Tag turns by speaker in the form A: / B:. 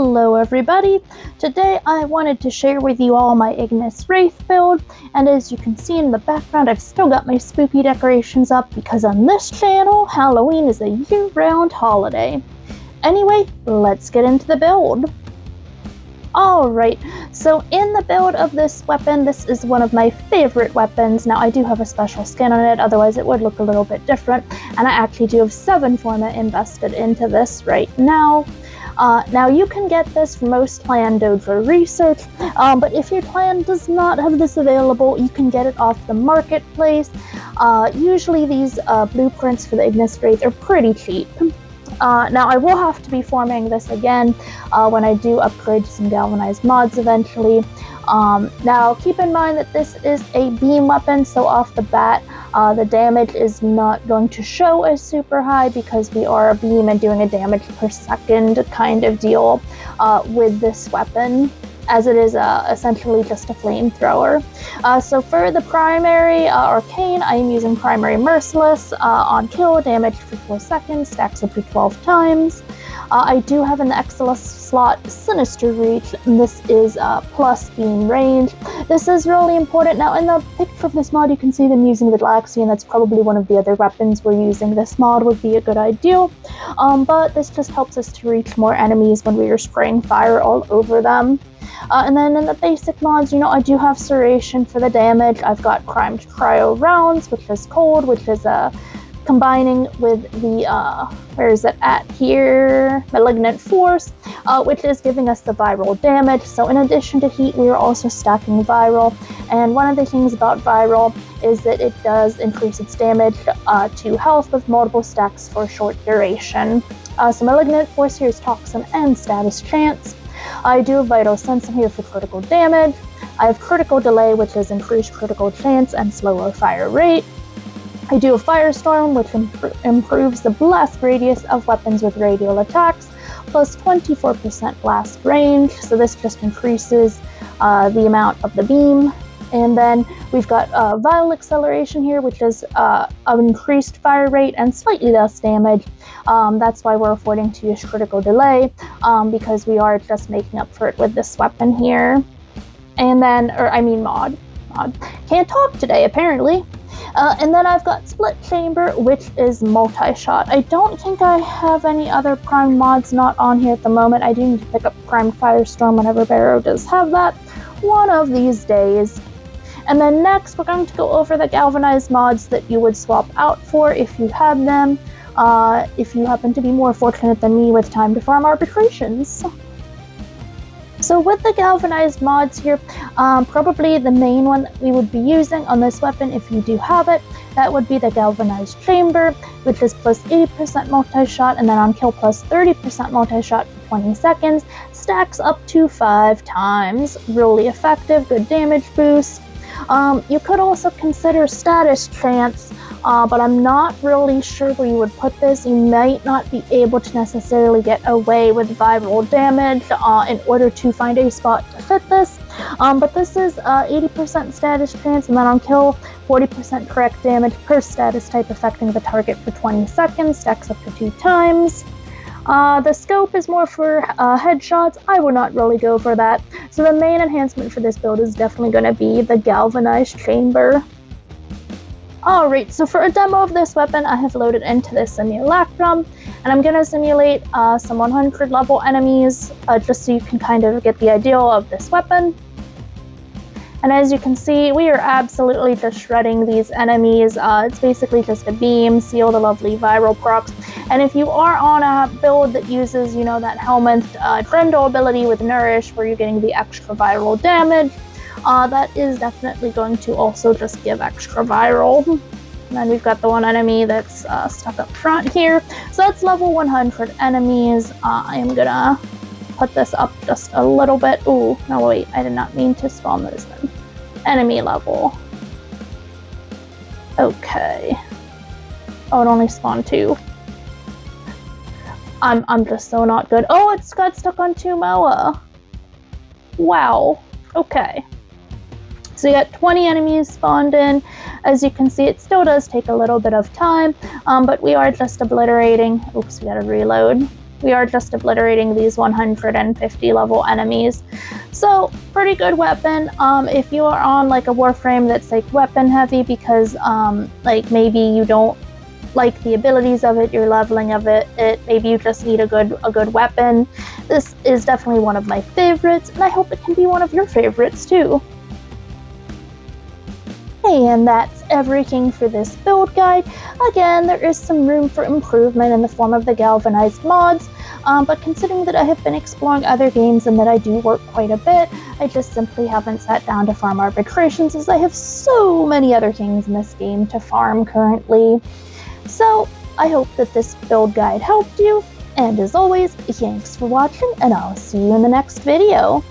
A: Hello everybody! Today I wanted to share with you all my Ignis Wraith build, and as you can see in the background I've still got my spooky decorations up because on this channel Halloween is a year-round holiday. Anyway, let's get into the build. Alright, so in the build of this weapon, this is one of my favorite weapons. Now I do have a special skin on it, otherwise it would look a little bit different, and I actually do have 7 forma invested into this right now. Now you can get this for most clan dojo research, but if your clan does not have this available, you can get it off the marketplace. Usually these blueprints for the Ignis Wraith are pretty cheap. Now I will have to be forming this again when I do upgrade to some galvanized mods eventually. Now keep in mind that this is a beam weapon, so off the bat the damage is not going to show as super high because we are a beam and doing a damage per second kind of deal with this weapon, as it is essentially just a flamethrower. So for the primary arcane, I am using primary merciless on kill, damage for 4 seconds, stacks up to 12 times. I do have in the Excellus slot Sinister Reach, and this is plus beam range. This is really important. Now in the picture of this mod you can see them using the Galaxy, and that's probably one of the other weapons we're using. This mod would be a good idea, but this just helps us to reach more enemies when we are spraying fire all over them. And then in the basic mods, I do have Serration for the damage. I've got Crimed Cryo Rounds, which is cold, which is combining with the, where is it at here? Malignant Force, which is giving us the viral damage. So in addition to heat, we are also stacking viral. And one of the things about viral is that it does increase its damage to health with multiple stacks for a short duration. So Malignant Force here is Toxin and Status Chance. I do have Vital Sense in here for critical damage. I have Critical Delay, which is increased critical chance and slower fire rate. I do have Firestorm, which improves the blast radius of weapons with radial attacks, plus 24% blast range, so this just increases the amount of the beam. And then we've got Vial Acceleration here, which is an increased fire rate and slightly less damage. That's why we're affording to use Critical Delay, because we are just making up for it with this weapon here. And then, mod. Can't talk today, apparently. And then I've got Split Chamber, which is multi-shot. I don't think I have any other Prime mods not on here at the moment. I do need to pick up Prime Firestorm whenever Barrow does have that one of these days. And then next, we're going to go over the galvanized mods that you would swap out for if you had them, if you happen to be more fortunate than me with time to farm arbitrations. So with the galvanized mods here, probably the main one that we would be using on this weapon, if you do have it, that would be the Galvanized Chamber, which is plus 80% multi-shot, and then on kill plus 30% multi-shot for 20 seconds, stacks up to 5 times. Really effective, good damage boost. You could also consider Status Chance, but I'm not really sure where you would put this. You might not be able to necessarily get away with viral damage in order to find a spot to fit this. But this is 80% Status Chance, and then on kill, 40% correct damage per status type, affecting the target for 20 seconds, stacks up to 2 times. The scope is more for headshots. I would not really go for that. So the main enhancement for this build is definitely going to be the Galvanized Chamber. Alright, so for a demo of this weapon, I have loaded into this simulacrum, and I'm going to simulate some 100 level enemies, just so you can kind of get the idea of this weapon. And as you can see, we are absolutely just shredding these enemies. It's basically just a beam, seal the lovely viral procs. And if you are on a build that uses, that helmet Trendle ability with Nourish, where you're getting the extra viral damage, that is definitely going to also just give extra viral. And then we've got the one enemy that's stuck up front here. So that's level 100 enemies. I am gonna put this up just a little bit. Ooh, no wait, I did not mean to spawn those in. Enemy level. Okay. Oh, it only spawned 2. I'm just so not good. Oh, it's got stuck on 2 Moa. Wow. Okay. So you got 20 enemies spawned in. As you can see, it still does take a little bit of time, but we are just obliterating. Oops, we gotta reload. We are just obliterating these 150 level enemies. So, pretty good weapon. If you are on like a Warframe that's like weapon heavy because like maybe you don't like the abilities of it, you're leveling of it, maybe you just need a good weapon. This is definitely one of my favorites, and I hope it can be one of your favorites too. And that's everything for this build guide. Again, there is some room for improvement in the form of the Galvanized mods, but considering that I have been exploring other games and that I do work quite a bit, I just simply haven't sat down to farm arbitrations as I have so many other things in this game to farm currently. So, I hope that this build guide helped you, and as always, thanks for watching, and I'll see you in the next video.